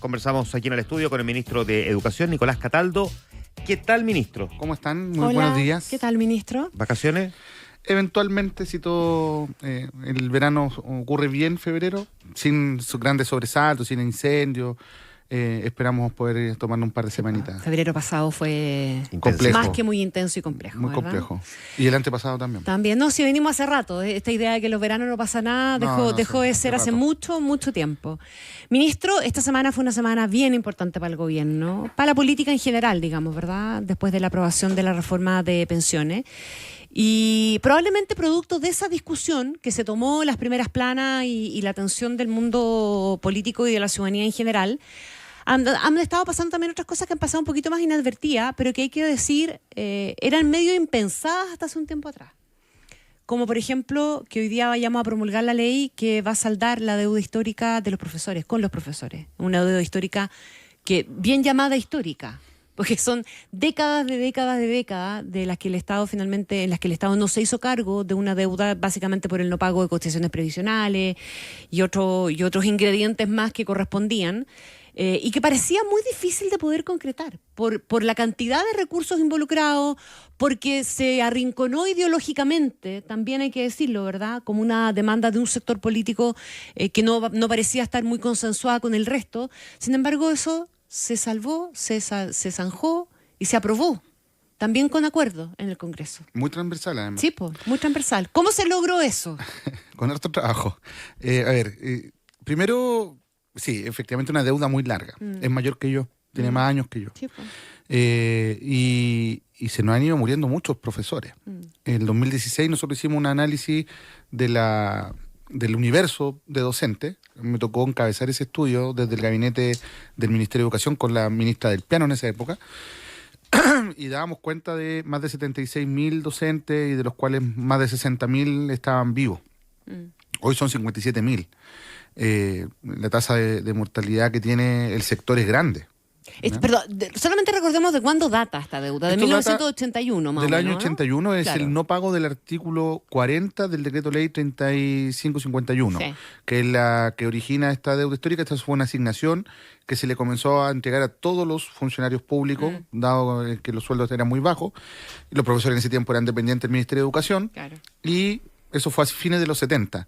Conversamos aquí en el estudio con el ministro de Educación, Nicolás Cataldo. ¿Qué tal, ministro? ¿Cómo están? Muy Hola, buenos días. ¿qué tal, ministro? ¿Vacaciones? Eventualmente, si todo el verano ocurre bien, febrero, sin grandes sobresaltos, sin incendios, esperamos poder tomarnos un par de semanitas. Febrero pasado fue Complejo. más que muy intenso y complejo. Muy ¿verdad? complejo. Y el antepasado también. También, no, si venimos hace rato, esta idea de que los veranos no pasa nada dejó de ser hace mucho tiempo. Ministro, esta semana fue una semana bien importante para el gobierno, para la política en general, digamos, ¿verdad? Después de la aprobación de la reforma de pensiones. Y probablemente producto de esa discusión que se tomó las primeras planas y la atención del mundo político y de la ciudadanía en general, han estado pasando también otras cosas que han pasado un poquito más inadvertidas, pero que hay que decir, eran medio impensadas hasta hace un tiempo atrás. Como por ejemplo, que hoy día vayamos a promulgar la ley que va a saldar la deuda histórica de los profesores, con los profesores. Una deuda histórica que, bien llamada histórica, porque son décadas de las que el Estado finalmente, en las que el Estado no se hizo cargo de una deuda básicamente por el no pago de cotizaciones previsionales y otros ingredientes más que correspondían. Y que parecía muy difícil de poder concretar por la cantidad de recursos involucrados, porque se arrinconó ideológicamente, también hay que decirlo, ¿verdad?, como una demanda de un sector político que no parecía estar muy consensuada con el resto. Sin embargo, eso se salvó, se zanjó y se aprobó, también con acuerdo en el Congreso. Muy transversal, además. Sí, pues, muy transversal. ¿Cómo se logró eso? Con harto trabajo. Primero, sí, efectivamente una deuda muy larga. Es mayor que yo, tiene más años que yo. Sí, pues. Y se nos han ido muriendo muchos profesores. En el 2016 nosotros hicimos un análisis del universo de docentes. Me tocó encabezar ese estudio desde el gabinete del Ministerio de Educación con la ministra del Piano en esa época. Y dábamos cuenta de más de 76.000 docentes y de los cuales más de 60.000 estaban vivos. Hoy son 57.000. La tasa de mortalidad que tiene el sector es grande. Perdón, solamente recordemos de cuándo data esta deuda, de Esto 1981 más o del menos. año 81, es Claro. el no pago del artículo 40 del decreto ley 3551, Sí. que es la que origina esta deuda histórica. Esta fue una asignación que se le comenzó a entregar a todos los funcionarios públicos, dado que los sueldos eran muy bajos, y los profesores en ese tiempo eran dependientes del Ministerio de Educación, Claro. y eso fue a fines de los 70.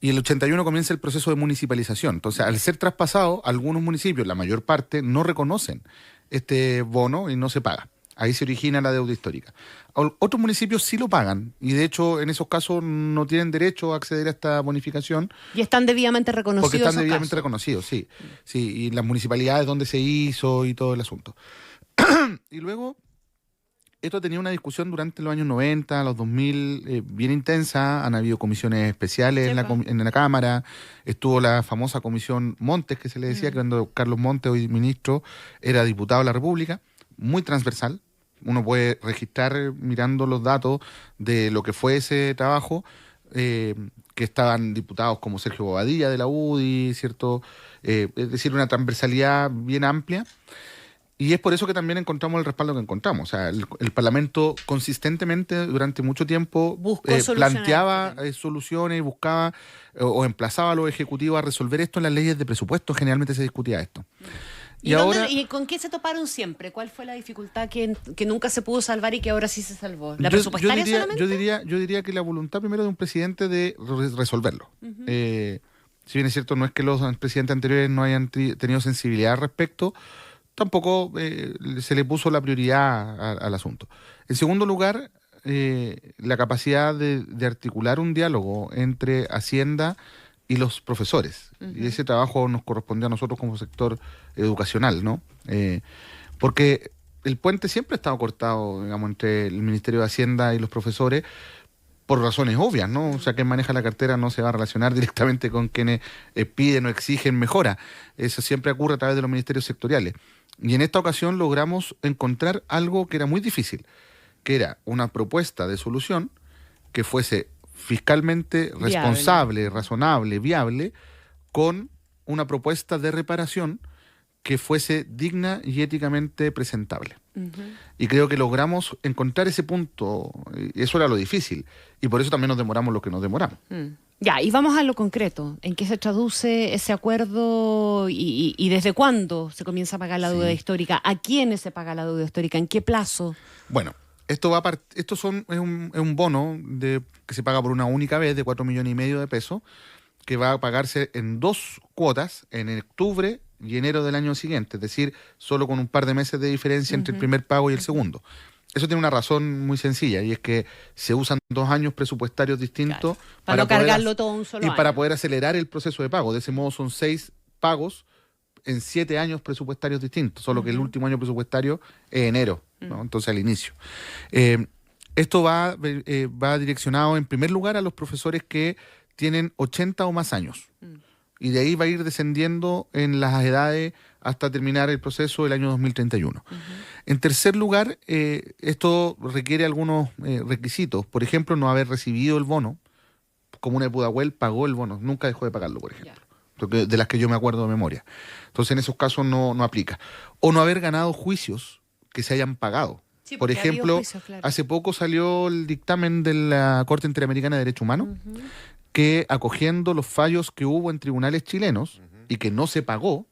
Y en el 81 comienza el proceso de municipalización. Entonces, al ser traspasado, algunos municipios, la mayor parte, no reconocen este bono y no se paga. Ahí se origina la deuda histórica. Otros municipios sí lo pagan y, de hecho, en esos casos no tienen derecho a acceder a esta bonificación. Y están debidamente reconocidos. Porque están esos debidamente casos. reconocidos, sí. Sí, y las municipalidades donde se hizo y todo el asunto. Y luego, esto tenía una discusión durante los años 90, los 2000, bien intensa. Han habido comisiones especiales en la Cámara. Estuvo la famosa comisión Montes, que se le decía, que cuando Carlos Montes, hoy ministro, era diputado de la República. Muy transversal. Uno puede registrar mirando los datos de lo que fue ese trabajo, que estaban diputados como Sergio Bobadilla de la UDI, ¿cierto? Es decir, una transversalidad bien amplia. Y es por eso que también encontramos el respaldo que encontramos. O sea, el Parlamento consistentemente durante mucho tiempo planteaba soluciones y buscaba o emplazaba a los ejecutivos a resolver esto en las leyes de presupuesto. Generalmente se discutía esto. ¿Y con qué se toparon siempre? ¿Cuál fue la dificultad que nunca se pudo salvar y que ahora sí se salvó? ¿La presupuestaria solamente? Yo diría que la voluntad primero de un presidente de resolverlo. Si bien es cierto, no es que los presidentes anteriores no hayan tenido sensibilidad al respecto, tampoco se le puso la prioridad al asunto. En segundo lugar, la capacidad de articular un diálogo entre Hacienda y los profesores. Y ese trabajo nos correspondió a nosotros como sector educacional, ¿no? Porque el puente siempre ha estado cortado, digamos, entre el Ministerio de Hacienda y los profesores, por razones obvias, ¿no? O sea, quien maneja la cartera no se va a relacionar directamente con quienes piden o exigen mejora. Eso siempre ocurre a través de los ministerios sectoriales. Y en esta ocasión logramos encontrar algo que era muy difícil, que era una propuesta de solución que fuese fiscalmente responsable, razonable, viable, con una propuesta de reparación que fuese digna y éticamente presentable. Y creo que logramos encontrar ese punto, y eso era lo difícil, y por eso también nos demoramos lo que nos demoramos. Ya, y vamos a lo concreto. ¿En qué se traduce ese acuerdo y desde cuándo se comienza a pagar la deuda histórica? ¿A quiénes se paga la deuda histórica? ¿En qué plazo? Bueno, es un bono que se paga por una única vez de 4,5 millones de pesos, que va a pagarse en 2 cuotas, en octubre y enero del año siguiente, es decir, solo con un par de meses de diferencia entre el primer pago y el segundo. Eso tiene una razón muy sencilla, y es que se usan 2 años presupuestarios distintos, claro, para no cargarlo todo un solo y año, para poder acelerar el proceso de pago. De ese modo son 6 pagos en 7 años presupuestarios distintos, solo que el último año presupuestario es enero, ¿no? Entonces al inicio. Esto va direccionado en primer lugar a los profesores que tienen 80 o más años. Y de ahí va a ir descendiendo en las edades hasta terminar el proceso el año 2031. En tercer lugar, esto requiere algunos requisitos. Por ejemplo, no haber recibido el bono. Comuna de Pudahuel pagó el bono, nunca dejó de pagarlo, por ejemplo. De las que yo me acuerdo de memoria. Entonces, en esos casos no aplica. O no haber ganado juicios que se hayan pagado. Sí, por ejemplo, juicios, claro. Hace poco salió el dictamen de la Corte Interamericana de Derechos Humanos, que acogiendo los fallos que hubo en tribunales chilenos y que no se pagó,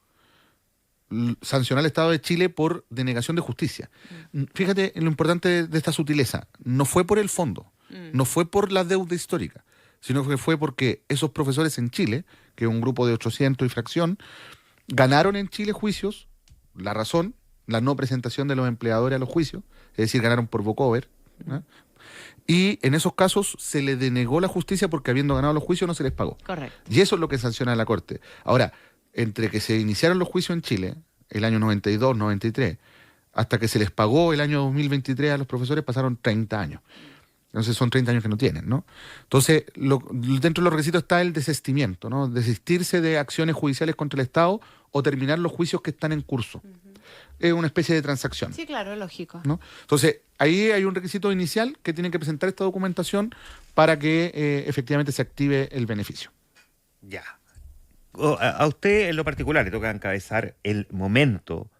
sancionó al Estado de Chile por denegación de justicia. Fíjate en lo importante de esta sutileza. No fue por el fondo, no fue por la deuda histórica, sino que fue porque esos profesores en Chile, que es un grupo de 800 y fracción, ganaron en Chile juicios. La razón, la no presentación de los empleadores a los juicios, es decir, ganaron por walkover, ¿no? Y en esos casos se les denegó la justicia porque habiendo ganado los juicios no se les pagó. Correcto. Y eso es lo que sanciona la Corte. Ahora, entre que se iniciaron los juicios en Chile, el año 92, 93, hasta que se les pagó el año 2023 a los profesores, pasaron 30 años. Entonces son 30 años que no tienen, ¿no? Entonces, dentro de los requisitos está el desistimiento, ¿no? Desistirse de acciones judiciales contra el Estado o terminar los juicios que están en curso. Es una especie de transacción. Sí, claro, es lógico. ¿No? Entonces, ahí hay un requisito inicial que tienen que presentar esta documentación para que efectivamente se active el beneficio. Ya. A usted en lo particular le toca encabezar el momento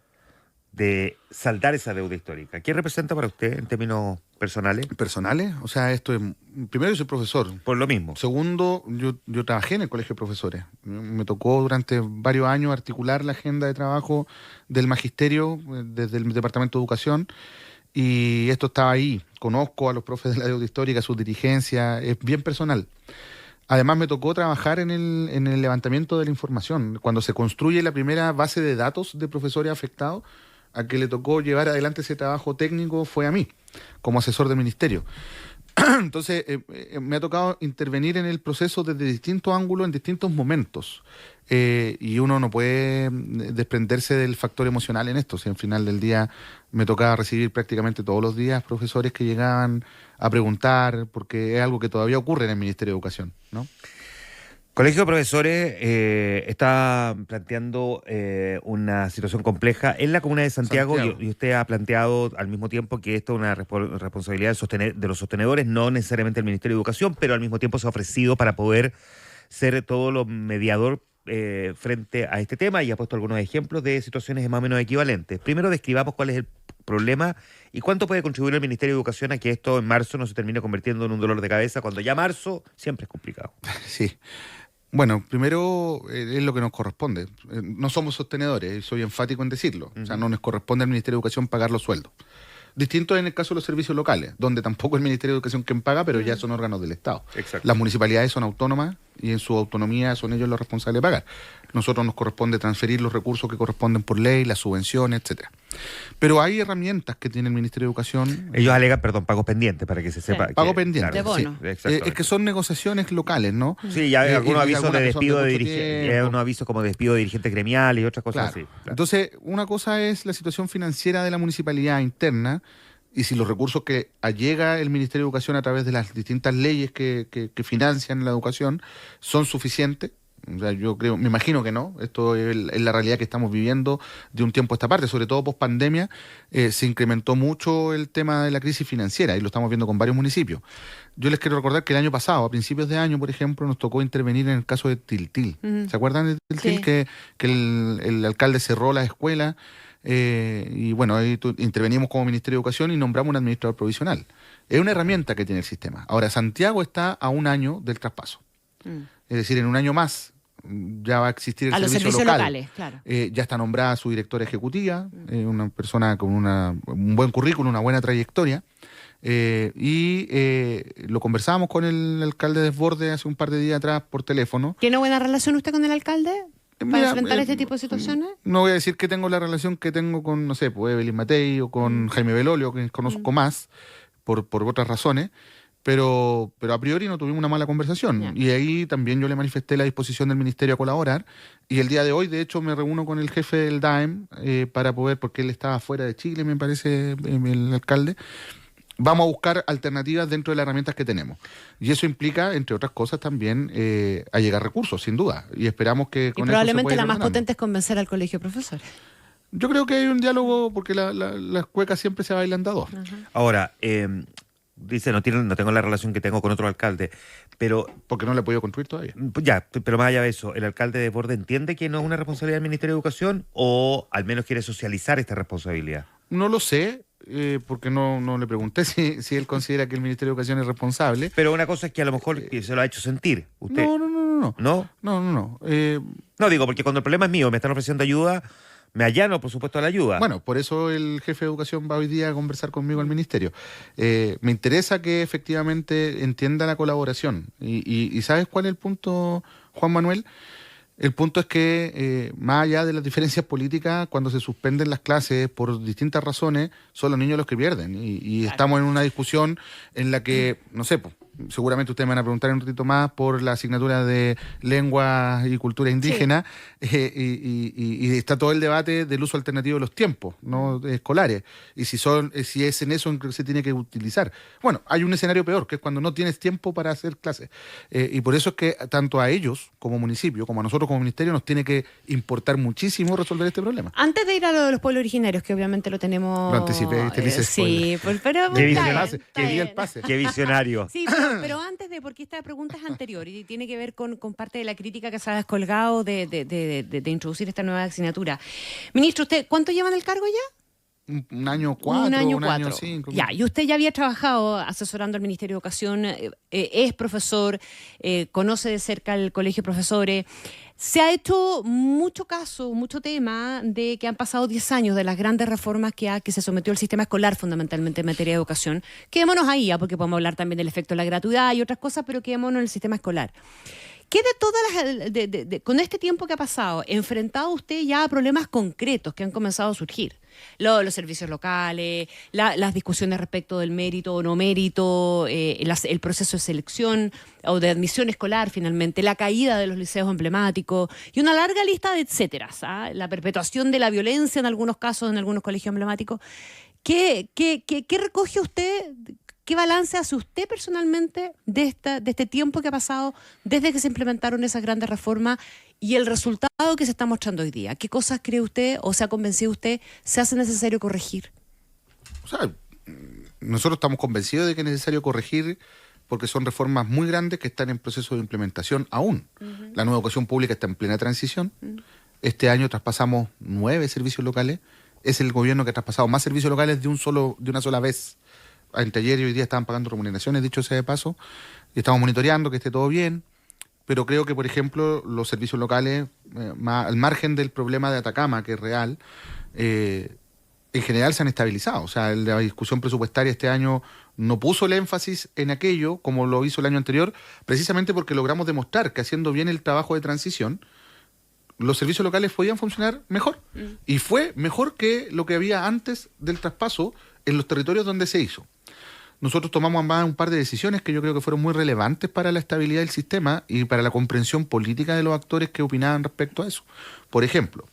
de saldar esa deuda histórica. ¿Qué representa para usted en términos personales? ¿Personales? O sea, esto es... Primero, yo soy profesor. Por lo mismo. Segundo, yo trabajé en el colegio de profesores. Me tocó durante varios años articular la agenda de trabajo del magisterio desde el Departamento de Educación, y esto estaba ahí. Conozco a los profes de la deuda histórica, sus dirigencias, es bien personal. Además, me tocó trabajar en el levantamiento de la información. Cuando se construye la primera base de datos de profesores afectados, a que le tocó llevar adelante ese trabajo técnico fue a mí, como asesor del ministerio. Entonces, me ha tocado intervenir en el proceso desde distintos ángulos, en distintos momentos. Y uno no puede desprenderse del factor emocional en esto. Si al final del día me tocaba recibir prácticamente todos los días profesores que llegaban a preguntar, porque es algo que todavía ocurre en el Ministerio de Educación, ¿no? Colegio de Profesores está planteando una situación compleja en la comuna de Santiago. Y usted ha planteado al mismo tiempo que esto es una responsabilidad de los sostenedores, no necesariamente el Ministerio de Educación, pero al mismo tiempo se ha ofrecido para poder ser todo lo mediador frente a este tema, y ha puesto algunos ejemplos de situaciones más o menos equivalentes. Primero describamos cuál es el problema y cuánto puede contribuir el Ministerio de Educación a que esto en marzo no se termine convirtiendo en un dolor de cabeza, cuando ya marzo siempre es complicado. Sí. Bueno, primero es lo que nos corresponde. No somos sostenedores, soy enfático en decirlo. O sea, no nos corresponde al Ministerio de Educación pagar los sueldos. Distinto en el caso de los servicios locales, donde tampoco es el Ministerio de Educación quien paga, pero ya son órganos del Estado. Exacto. Las municipalidades son autónomas y en su autonomía son ellos los responsables de pagar. Nosotros nos corresponde transferir los recursos que corresponden por ley, las subvenciones, etcétera. Pero hay herramientas que tiene el Ministerio de Educación. Ellos alegan, pagos pendientes, para que se sepa. Pago pendiente, de bono. Sí. Es que son negociaciones locales, ¿no? Sí, ya hay algunos avisos de despido de dirigentes, unos avisos como despido de dirigentes gremiales y otras cosas así. Claro. Entonces, una cosa es la situación financiera de la municipalidad interna, y si los recursos que allega el Ministerio de Educación a través de las distintas leyes que financian la educación son suficientes. O sea, yo creo, me imagino que no. Esto es la realidad que estamos viviendo de un tiempo a esta parte, sobre todo post pandemia. Se incrementó mucho el tema de la crisis financiera y lo estamos viendo con varios municipios. Yo les quiero recordar que el año pasado, a principios de año, por ejemplo, nos tocó intervenir en el caso de Tiltil. ¿Se acuerdan de Tiltil? Sí. Que el alcalde cerró la escuela y bueno, ahí intervenimos como Ministerio de Educación y nombramos un administrador provisional. Es una herramienta que tiene el sistema. Ahora, Santiago está a un año del traspaso. Es decir, en un año más ya va a existir el servicio local. Locales, claro. Ya está nombrada su directora ejecutiva, una persona con un buen currículum, una buena trayectoria. Lo conversábamos con el alcalde de Desbordes hace un par de días atrás por teléfono. ¿Tiene buena relación usted con el alcalde para enfrentar este tipo de situaciones? No voy a decir que tengo la relación que tengo con, no sé, pues Evelyn Matei o con Jaime Belolio, que conozco más por otras razones. Pero a priori no tuvimos una mala conversación. Yeah. Y ahí también yo le manifesté la disposición del Ministerio a colaborar. Y el día de hoy, de hecho, me reúno con el jefe del DAEM para poder, porque él estaba fuera de Chile, me parece, el alcalde. Vamos a buscar alternativas dentro de las herramientas que tenemos. Y eso implica, entre otras cosas, también allegar recursos, sin duda. Y esperamos que con eso probablemente la más potente es convencer al colegio de profesores. Yo creo que hay un diálogo, porque las cuecas siempre se bailan a dos. Ahora, dice, no tengo la relación que tengo con otro alcalde, pero... Porque no le he podido construir todavía. Ya, pero más allá de eso, ¿el alcalde de Desbordes entiende que no es una responsabilidad del Ministerio de Educación o al menos quiere socializar esta responsabilidad? No lo sé, porque no le pregunté si él considera que el Ministerio de Educación es responsable. Pero una cosa es que a lo mejor se lo ha hecho sentir usted. No. ¿No? No. No, digo, porque cuando el problema es mío, me están ofreciendo ayuda... Me allano, por supuesto, a la ayuda. Bueno, por eso el jefe de Educación va hoy día a conversar conmigo al Ministerio. Me interesa que efectivamente entienda la colaboración. Y ¿sabes cuál es el punto, Juan Manuel? El punto es que, más allá de las diferencias políticas, cuando se suspenden las clases por distintas razones, son los niños los que pierden. Y claro. Estamos en una discusión en la que, no sé, seguramente ustedes me van a preguntar en un ratito más por la asignatura de lengua y cultura indígena, y está todo el debate del uso alternativo de los tiempos, ¿no? Escolares, y si es en eso en que se tiene que utilizar. Bueno, hay un escenario peor, que es cuando no tienes tiempo para hacer clases, y por eso es que tanto a ellos como municipio, como a nosotros como ministerio, nos tiene que importar muchísimo resolver este problema. Antes de ir a lo de los pueblos originarios, que obviamente lo tenemos... Lo anticipé, te dice sí, pero... Qué visionario. Sí, pero antes de, porque esta pregunta es anterior y tiene que ver con parte de la crítica que se ha descolgado de introducir esta nueva asignatura. Ministro, ¿usted cuánto lleva en el cargo ya? Un año 4, un año 5. Ya, y usted ya había trabajado asesorando al Ministerio de Educación, es profesor, conoce de cerca el colegio de profesores. Se ha hecho mucho caso, mucho tema de que han pasado 10 años de las grandes reformas que se sometió el sistema escolar, fundamentalmente en materia de educación. Quedémonos ahí, porque podemos hablar también del efecto de la gratuidad y otras cosas, pero quedémonos en el sistema escolar. ¿Qué de todas con este tiempo que ha pasado, enfrentado usted ya a problemas concretos que han comenzado a surgir? Los servicios locales, las discusiones respecto del mérito o no mérito, el proceso de selección o de admisión escolar finalmente, la caída de los liceos emblemáticos y una larga lista de etcéteras, la perpetuación de la violencia en algunos casos, en algunos colegios emblemáticos. ¿Qué recoge usted? ¿Qué balance hace usted personalmente de este tiempo que ha pasado desde que se implementaron esas grandes reformas y el resultado que se está mostrando hoy día? ¿Qué cosas cree usted o se ha convencido usted se hace necesario corregir? O sea, nosotros estamos convencidos de que es necesario corregir porque son reformas muy grandes que están en proceso de implementación aún. Uh-huh. La nueva educación pública está en plena transición. Uh-huh. Este año traspasamos 9 servicios locales. Es el gobierno que ha traspasado más servicios locales de una sola vez. Entre ayer y hoy día estaban pagando remuneraciones, dicho sea de paso, y estamos monitoreando que esté todo bien, pero creo que, por ejemplo, los servicios locales, al margen del problema de Atacama, que es real, en general se han estabilizado. O sea, la discusión presupuestaria este año no puso el énfasis en aquello, como lo hizo el año anterior, precisamente porque logramos demostrar que haciendo bien el trabajo de transición, los servicios locales podían funcionar mejor. Y fue mejor que lo que había antes del traspaso en los territorios donde se hizo. Nosotros tomamos además un par de decisiones que yo creo que fueron muy relevantes para la estabilidad del sistema y para la comprensión política de los actores que opinaban respecto a eso. Por ejemplo,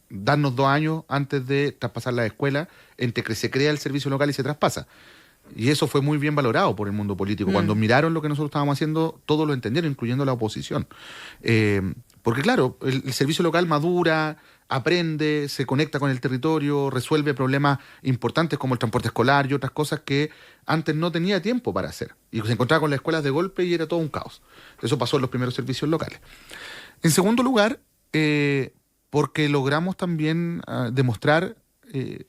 darnos 2 años antes de traspasar la escuela entre que se crea el servicio local y se traspasa. Y eso fue muy bien valorado por el mundo político. Cuando miraron lo que nosotros estábamos haciendo, todos lo entendieron, incluyendo la oposición. Porque claro, el servicio local madura, aprende, se conecta con el territorio, resuelve problemas importantes como el transporte escolar y otras cosas que antes no tenía tiempo para hacer. Y se encontraba con las escuelas de golpe y era todo un caos. Eso pasó en los primeros servicios locales. En segundo lugar, porque logramos también demostrar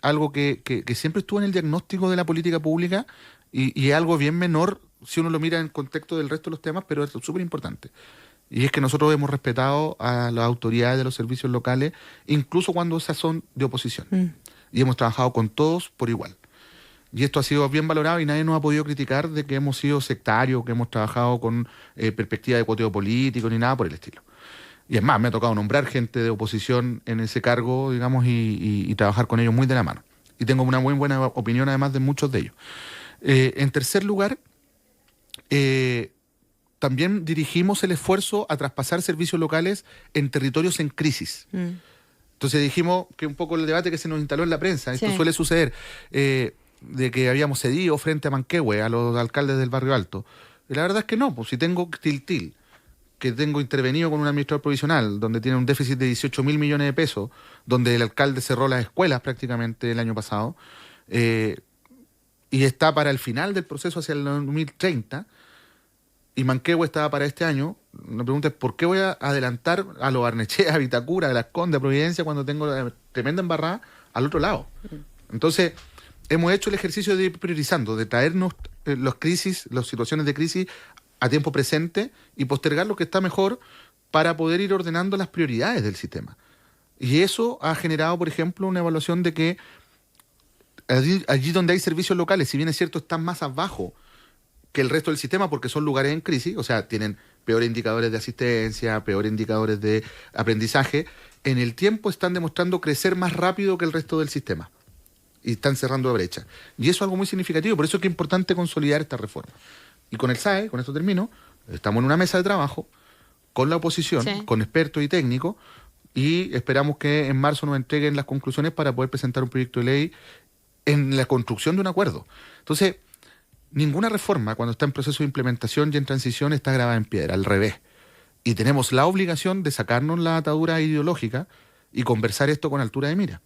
algo que siempre estuvo en el diagnóstico de la política pública y es algo bien menor si uno lo mira en contexto del resto de los temas, pero es súper importante. Y es que nosotros hemos respetado a las autoridades de los servicios locales, incluso cuando esas son de oposición. Y hemos trabajado con todos por igual. Y esto ha sido bien valorado y nadie nos ha podido criticar de que hemos sido sectarios, que hemos trabajado con perspectiva de cuoteo político, ni nada por el estilo. Y es más, me ha tocado nombrar gente de oposición en ese cargo, digamos, y trabajar con ellos muy de la mano. Y tengo una muy buena opinión, además, de muchos de ellos. En tercer lugar, también dirigimos el esfuerzo a traspasar servicios locales en territorios en crisis. Entonces dijimos que un poco el debate que se nos instaló en la prensa, esto suele suceder, de que habíamos cedido frente a Manquehue a los alcaldes del Barrio Alto. Y la verdad es que no, pues si tengo Tiltil, que tengo intervenido con un administrador provisional, donde tiene un déficit de 18.000 millones de pesos, donde el alcalde cerró las escuelas prácticamente el año pasado, y está para el final del proceso hacia el 2030, y Manquehue estaba para este año. La pregunta es, ¿por qué voy a adelantar a los Barnechea, a Vitacura, a Las Condes, a Providencia, cuando tengo la tremenda embarrada al otro lado? Entonces, hemos hecho el ejercicio de ir priorizando, de traernos las situaciones de crisis a tiempo presente y postergar lo que está mejor para poder ir ordenando las prioridades del sistema. Y eso ha generado, por ejemplo, una evaluación de que allí donde hay servicios locales, si bien es cierto, están más abajo que el resto del sistema porque son lugares en crisis, o sea, tienen peores indicadores de asistencia, peores indicadores de aprendizaje, en el tiempo están demostrando crecer más rápido que el resto del sistema. Y están cerrando brecha. Y eso es algo muy significativo, por eso es que es importante consolidar esta reforma. Y con el SAE, con esto termino, estamos en una mesa de trabajo con la oposición, con expertos y técnicos, y esperamos que en marzo nos entreguen las conclusiones para poder presentar un proyecto de ley en la construcción de un acuerdo. Entonces, ninguna reforma cuando está en proceso de implementación y en transición está grabada en piedra, al revés. Y tenemos la obligación de sacarnos la atadura ideológica y conversar esto con altura de mira.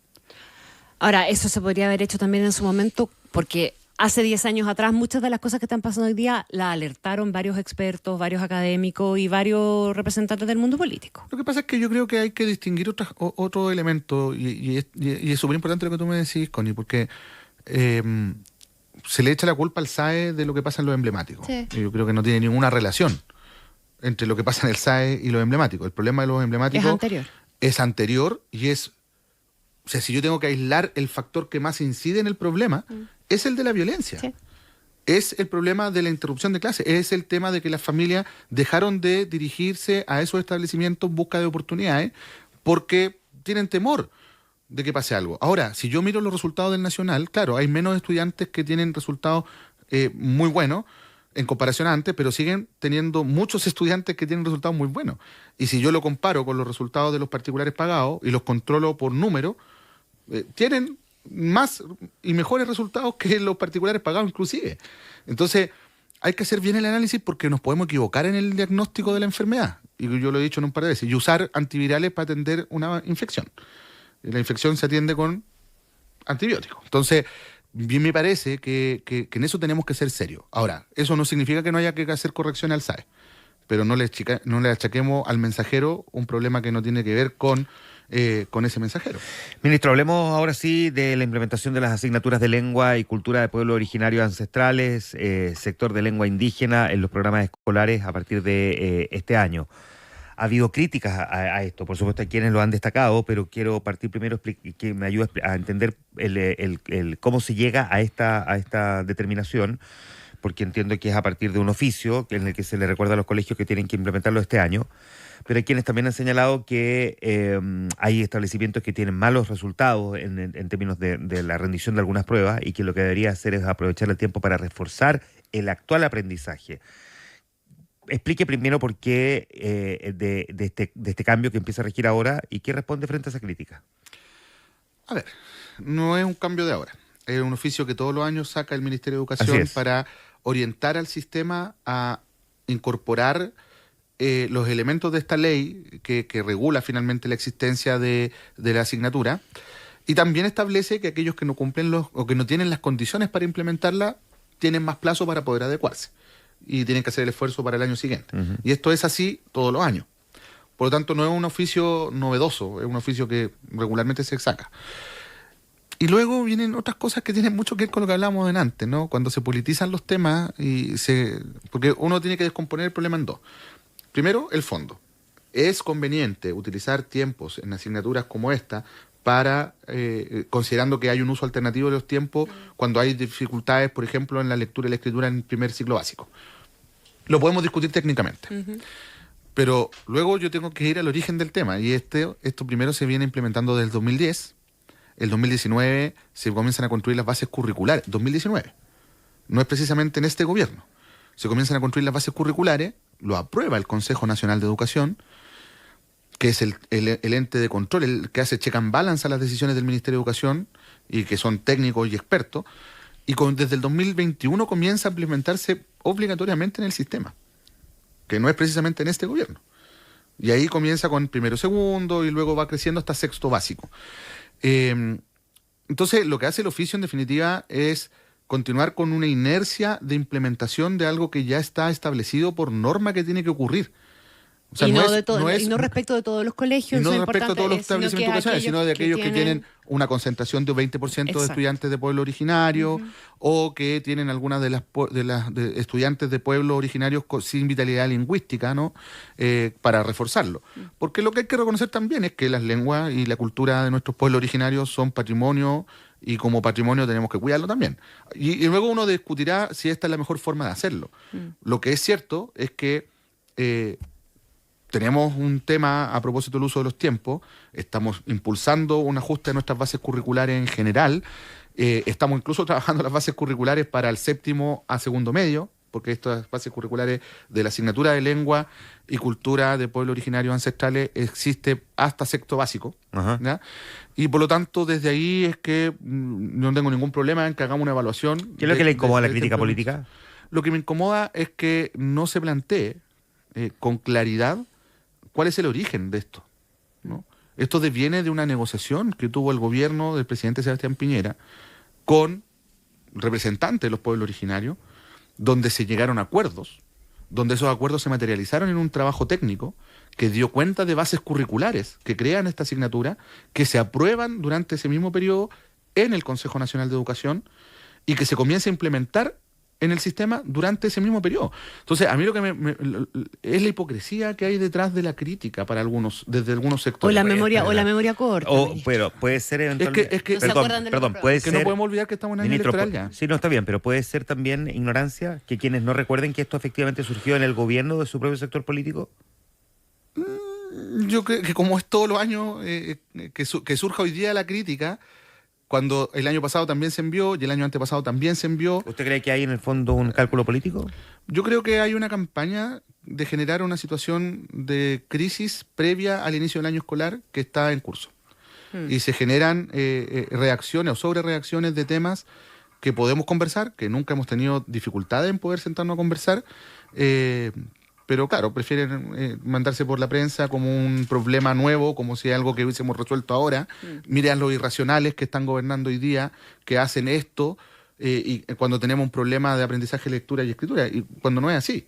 Ahora, eso se podría haber hecho también en su momento, porque hace 10 años atrás muchas de las cosas que están pasando hoy día la alertaron varios expertos, varios académicos y varios representantes del mundo político. Lo que pasa es que yo creo que hay que distinguir otro elemento y es súper importante lo que tú me decís, Connie, porque se le echa la culpa al SAE de lo que pasa en los emblemáticos. Sí. Yo creo que no tiene ninguna relación entre lo que pasa en el SAE y los emblemáticos. El problema de los emblemáticos es anterior y es... O sea, si yo tengo que aislar el factor que más incide en el problema, es el de la violencia. Sí. Es el problema de la interrupción de clases. Es el tema de que las familias dejaron de dirigirse a esos establecimientos en busca de oportunidades porque tienen temor de que pase algo. Ahora, si yo miro los resultados del Nacional, claro, hay menos estudiantes que tienen resultados muy buenos en comparación a antes, pero siguen teniendo muchos estudiantes que tienen resultados muy buenos. Y si yo lo comparo con los resultados de los particulares pagados y los controlo por número, tienen más y mejores resultados que los particulares pagados inclusive. Entonces, hay que hacer bien el análisis porque nos podemos equivocar en el diagnóstico de la enfermedad. Y yo lo he dicho en un par de veces. Y usar antivirales para atender una infección. Y la infección se atiende con antibióticos. Entonces, bien me parece que en eso tenemos que ser serios. Ahora, eso no significa que no haya que hacer corrección al SAE. Pero no le achaquemos al mensajero un problema que no tiene que ver con ese mensajero. Ministro, hablemos ahora sí de la implementación de las asignaturas de lengua y cultura de pueblos originarios ancestrales, sector de lengua indígena en los programas escolares a partir de este año. Ha habido críticas a esto, por supuesto hay quienes lo han destacado, pero quiero partir primero que me ayude a entender el cómo se llega a esta determinación, porque entiendo que es a partir de un oficio en el que se le recuerda a los colegios que tienen que implementarlo este año. Pero hay quienes también han señalado que hay establecimientos que tienen malos resultados en términos de la rendición de algunas pruebas y que lo que debería hacer es aprovechar el tiempo para reforzar el actual aprendizaje. Explique primero por qué de este cambio que empieza a regir ahora y qué responde frente a esa crítica. A ver, no es un cambio de ahora. Es un oficio que todos los años saca el Ministerio de Educación para orientar al sistema a incorporar los elementos de esta ley que regula finalmente la existencia de la asignatura, y también establece que aquellos que no cumplen o que no tienen las condiciones para implementarla tienen más plazo para poder adecuarse y tienen que hacer el esfuerzo para el año siguiente. Y esto es así todos los años. Por lo tanto, no es un oficio novedoso, es un oficio que regularmente se saca. Y luego vienen otras cosas que tienen mucho que ver con lo que hablábamos antes, ¿no? Cuando se politizan los temas, porque uno tiene que descomponer el problema en dos. Primero, el fondo. ¿Es conveniente utilizar tiempos en asignaturas como esta para, considerando que hay un uso alternativo de los tiempos cuando hay dificultades, por ejemplo, en la lectura y la escritura en el primer ciclo básico? Lo podemos discutir técnicamente. Pero luego yo tengo que ir al origen del tema, y esto primero se viene implementando desde el 2010. El 2019 se comienzan a construir las bases curriculares. 2019. No es precisamente en este gobierno. Se comienzan a construir las bases curriculares, lo aprueba el Consejo Nacional de Educación, que es el ente de control, el que hace check and balance a las decisiones del Ministerio de Educación, y que son técnicos y expertos, y desde el 2021 comienza a implementarse obligatoriamente en el sistema, que no es precisamente en este gobierno. Y ahí comienza con primero, segundo, y luego va creciendo hasta sexto básico. Entonces, lo que hace el oficio, en definitiva, es continuar con una inercia de implementación de algo que ya está establecido por norma que tiene que ocurrir. O sea, y no respecto de todos los colegios. Y no respecto a todos los establecimientos educacionales, sino de aquellos que tienen una concentración de 20% de estudiantes de pueblo originario, o que tienen algunas de las estudiantes de pueblo originarios sin vitalidad lingüística, ¿no? Para reforzarlo. Porque lo que hay que reconocer también es que las lenguas y la cultura de nuestros pueblos originarios son patrimonio, y como patrimonio tenemos que cuidarlo también. Y luego uno discutirá si esta es la mejor forma de hacerlo. Lo que es cierto es que tenemos un tema a propósito del uso de los tiempos, estamos impulsando un ajuste de nuestras bases curriculares en general, estamos incluso trabajando las bases curriculares para el séptimo a segundo medio, porque estas bases curriculares de la asignatura de lengua y cultura de pueblos originarios ancestrales existe hasta sexto básico. ¿Ya? Y por lo tanto, desde ahí es que no tengo ningún problema en que hagamos una evaluación. ¿Qué es lo que le incomoda a la crítica política? Lo que me incomoda es que no se plantee con claridad cuál es el origen de esto, ¿no? Esto deviene de una negociación que tuvo el gobierno del presidente Sebastián Piñera con representantes de los pueblos originarios, donde se llegaron a acuerdos, donde esos acuerdos se materializaron en un trabajo técnico que dio cuenta de bases curriculares que crean esta asignatura, que se aprueban durante ese mismo periodo en el Consejo Nacional de Educación y que se comienza a implementar en el sistema durante ese mismo periodo. Entonces, a mí lo que es la hipocresía que hay detrás de la crítica para algunos, desde algunos sectores. O la memoria corta. Pero puede ser eventualmente... Perdón, puede ser... Que no podemos olvidar que estamos en año electoral ya. Sí, no, está bien, pero puede ser también ignorancia que quienes no recuerden que esto efectivamente surgió en el gobierno de su propio sector político. Yo creo que como es todos los años que surja hoy día la crítica, cuando el año pasado también se envió y el año antepasado también se envió. ¿Usted cree que hay en el fondo un cálculo político? Yo creo que hay una campaña de generar una situación de crisis previa al inicio del año escolar que está en curso. Y se generan reacciones o sobrereacciones de temas que podemos conversar, que nunca hemos tenido dificultades en poder sentarnos a conversar, pero claro, prefieren mandarse por la prensa como un problema nuevo, como si es algo que hubiésemos resuelto ahora. Miren los irracionales que están gobernando hoy día, que hacen esto, y cuando tenemos un problema de aprendizaje, lectura y escritura, y cuando no es así,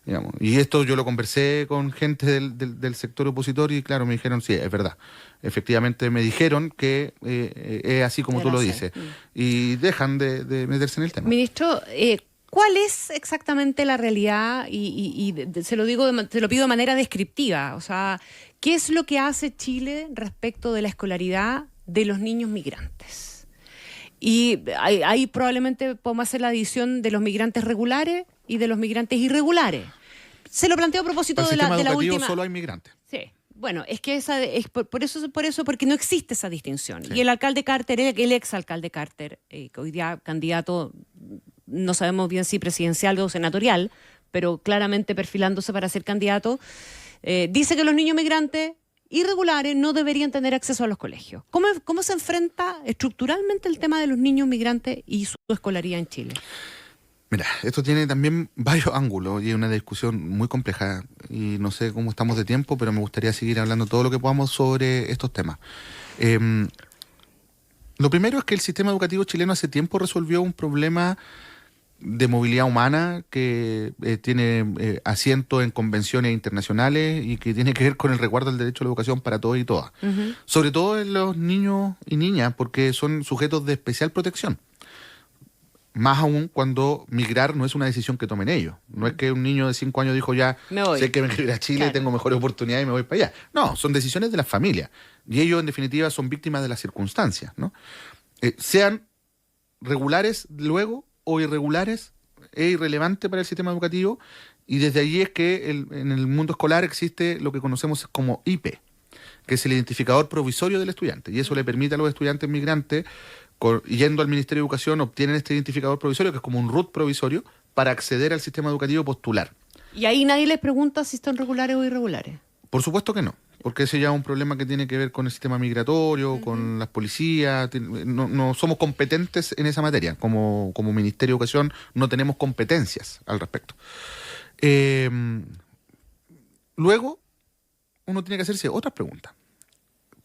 digamos. Y esto yo lo conversé con gente del sector opositor y claro, me dijeron, sí, es verdad. Efectivamente me dijeron que es así como tú lo dices. Y dejan de meterse en el tema. Ministro, ¿cuál es exactamente la realidad? Se lo pido de manera descriptiva. O sea, ¿qué es lo que hace Chile respecto de la escolaridad de los niños migrantes? Y ahí probablemente podemos hacer la división de los migrantes regulares y de los migrantes irregulares. Se lo planteo a propósito de la última. Solo hay migrantes. Sí. Bueno, es que por eso, porque no existe esa distinción. Sí. Y el alcalde Carter, el exalcalde Carter, que hoy día candidato, no sabemos bien si presidencial o senatorial, pero claramente perfilándose para ser candidato, dice que los niños migrantes irregulares no deberían tener acceso a los colegios. ¿Cómo se enfrenta estructuralmente el tema de los niños migrantes y su escolaridad en Chile? Mira, esto tiene también varios ángulos y es una discusión muy compleja y no sé cómo estamos de tiempo, pero me gustaría seguir hablando todo lo que podamos sobre estos temas. Lo primero es que el sistema educativo chileno hace tiempo resolvió un problema de movilidad humana que tiene asiento en convenciones internacionales y que tiene que ver con el resguardo del derecho a la educación para todos y todas. Uh-huh. Sobre todo en los niños y niñas, porque son sujetos de especial protección. Más aún cuando migrar no es una decisión que tomen ellos. No es que un niño de 5 años dijo ya, sé que me quiero ir a Chile, claro, tengo mejores oportunidades y me voy para allá. No, son decisiones de las familias. Y ellos, en definitiva, son víctimas de las circunstancias, ¿no? Sean regulares luego o irregulares, es irrelevante para el sistema educativo. Y desde allí es que en el mundo escolar existe lo que conocemos como IP, que es el identificador provisorio del estudiante. Y eso le permite a los estudiantes migrantes, yendo al Ministerio de Educación, obtienen este identificador provisorio, que es como un RUT provisorio, para acceder al sistema educativo postular. ¿Y ahí nadie les pregunta si están regulares o irregulares? Por supuesto que no, porque ese ya es un problema que tiene que ver con el sistema migratorio, uh-huh, con las policías. No somos competentes en esa materia. Como Ministerio de Educación no tenemos competencias al respecto. Luego, uno tiene que hacerse otras preguntas.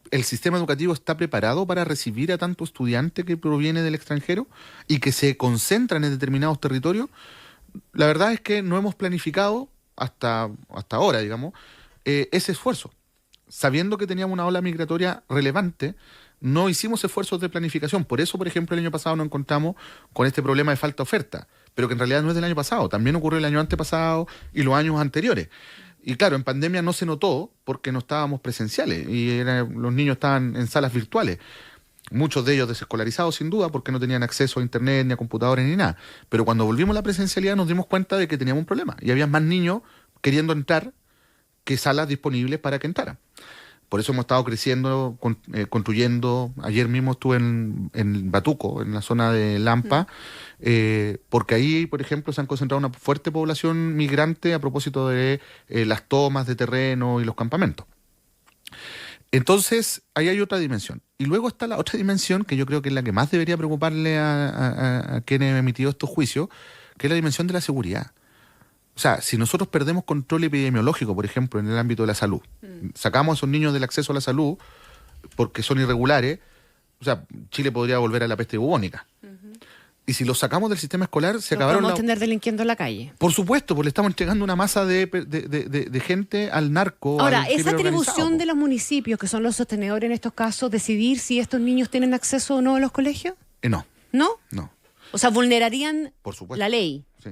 ¿El sistema educativo está preparado para recibir a tanto estudiante que proviene del extranjero y que se concentran en determinados territorios? La verdad es que no hemos planificado hasta ahora, digamos, ese esfuerzo. Sabiendo que teníamos una ola migratoria relevante, no hicimos esfuerzos de planificación. Por eso, por ejemplo, el año pasado nos encontramos con este problema de falta de oferta, pero que en realidad no es del año pasado, también ocurrió el año antepasado y los años anteriores. Y claro, en pandemia no se notó porque no estábamos presenciales y los niños estaban en salas virtuales. Muchos de ellos desescolarizados sin duda porque no tenían acceso a internet, ni a computadores, ni nada. Pero cuando volvimos a la presencialidad nos dimos cuenta de que teníamos un problema y había más niños queriendo entrar que salas disponibles para que entraran. Por eso hemos estado creciendo, construyendo. Ayer mismo estuve en Batuco, en la zona de Lampa, porque ahí, por ejemplo, se han concentrado una fuerte población migrante a propósito de las tomas de terreno y los campamentos. Entonces, ahí hay otra dimensión. Y luego está la otra dimensión, que yo creo que es la que más debería preocuparle a quienes han emitido estos juicios, que es la dimensión de la seguridad. O sea, si nosotros perdemos control epidemiológico, por ejemplo, en el ámbito de la salud, sacamos a esos niños del acceso a la salud porque son irregulares, o sea, Chile podría volver a la peste bubónica. Uh-huh. Y si los sacamos del sistema escolar, se acabaron... ¿Podemos tener delinquiendo en la calle? Por supuesto, porque le estamos entregando una masa de gente al narco. Ahora, esa atribución de los municipios, que son los sostenedores en estos casos, decidir si estos niños tienen acceso o no a los colegios? No. ¿No? No. O sea, vulnerarían la ley. Sí.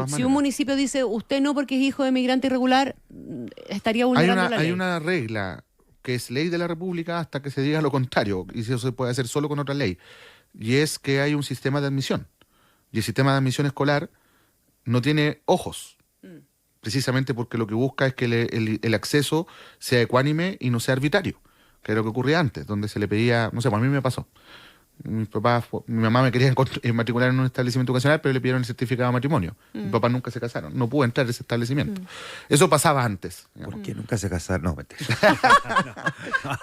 Si un municipio dice, usted no porque es hijo de migrante irregular, estaría vulnerando la ley. Hay una regla que es ley de la República hasta que se diga lo contrario, y eso se puede hacer solo con otra ley, y es que hay un sistema de admisión, y el sistema de admisión escolar no tiene ojos, precisamente porque lo que busca es que el acceso sea ecuánime y no sea arbitrario, que era lo que ocurría antes, donde se le pedía, no sé, pues a mí me pasó. Mi mamá me quería matricular en un establecimiento educacional, pero le pidieron el certificado de matrimonio. Mis papás nunca se casaron. No pude entrar a ese establecimiento. Eso pasaba antes. Digamos. ¿Por qué nunca se casaron? No, mentira.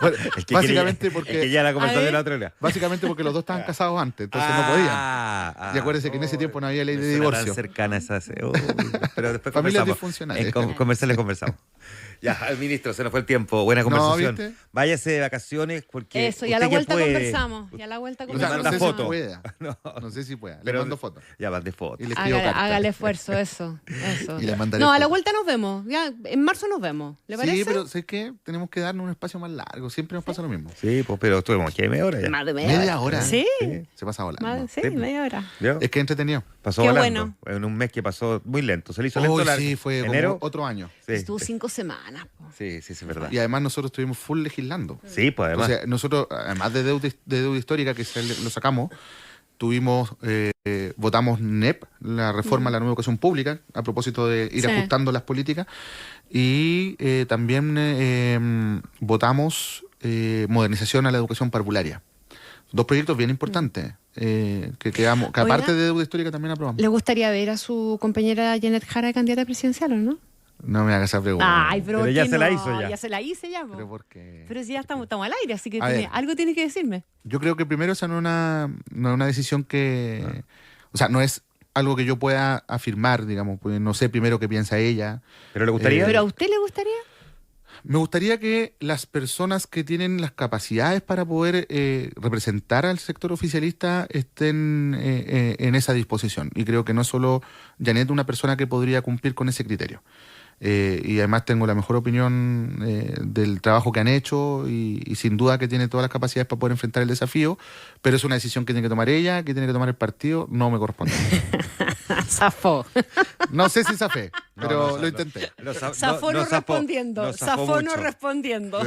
Bueno, básicamente porque ya la conversación la otra era. Básicamente porque los dos estaban casados antes, entonces no podían. Y acuérdense que en ese tiempo no había ley de divorcio. Tan cercana esa. Pero después familias disfuncionales. Conversamos. Ya, al ministro, se nos fue el tiempo. Buena conversación. ¿Viste? Váyase de vacaciones porque. Eso, ya a la vuelta conversamos. Ya a la vuelta conversamos. No sé si pueda. No sé si pueda. Le mando fotos. Ya, mande fotos. Hágale esfuerzo, eso. Y le mandaré no, a la vuelta nos vemos. Ya, en marzo nos vemos. ¿Le parece? Sí, pero sé que tenemos que darnos un espacio más largo. Siempre nos pasa lo mismo. Sí, pues, pero estuvimos aquí media hora ya. Más de media hora. Sí. Se pasa volando. Sí, media hora. Es que entretenido. Pasó Qué volando. En un mes que pasó muy lento. Se le hizo lento. Sí, fue como otro año. Estuvo 5 semanas. Sí, es verdad. Y además nosotros estuvimos full legislando. Sí, pues además. O sea, nosotros, además de deuda histórica que lo sacamos, votamos NEP, la reforma a la nueva educación pública, a propósito de ir ajustando las políticas, y también votamos modernización a la educación parvularia. 2 proyectos bien importantes que aparte de deuda histórica también aprobamos. ¿Le gustaría ver a su compañera Janet Jara candidata presidencial o no? No me hagas esa pregunta. Ay, pero ya no? se la hizo ya. Ya se la hice ya. ¿Pero por qué? Pero si ya estamos al aire, así que algo tienes que decirme. Yo creo que primero esa no es una decisión que... O sea, no es algo que yo pueda afirmar, digamos, pues no sé primero qué piensa ella. ¿Pero le gustaría? ¿Pero a usted le gustaría? Me gustaría que las personas que tienen las capacidades para poder representar al sector oficialista estén en esa disposición. Y creo que no es solo Janet una persona que podría cumplir con ese criterio. Y además tengo la mejor opinión del trabajo que han hecho y sin duda que tiene todas las capacidades para poder enfrentar el desafío, pero es una decisión que tiene que tomar ella, que tiene que tomar el partido, no me corresponde. Zafó. No sé si zafé, pero lo intenté. Zafó no respondiendo. Zafó no respondiendo.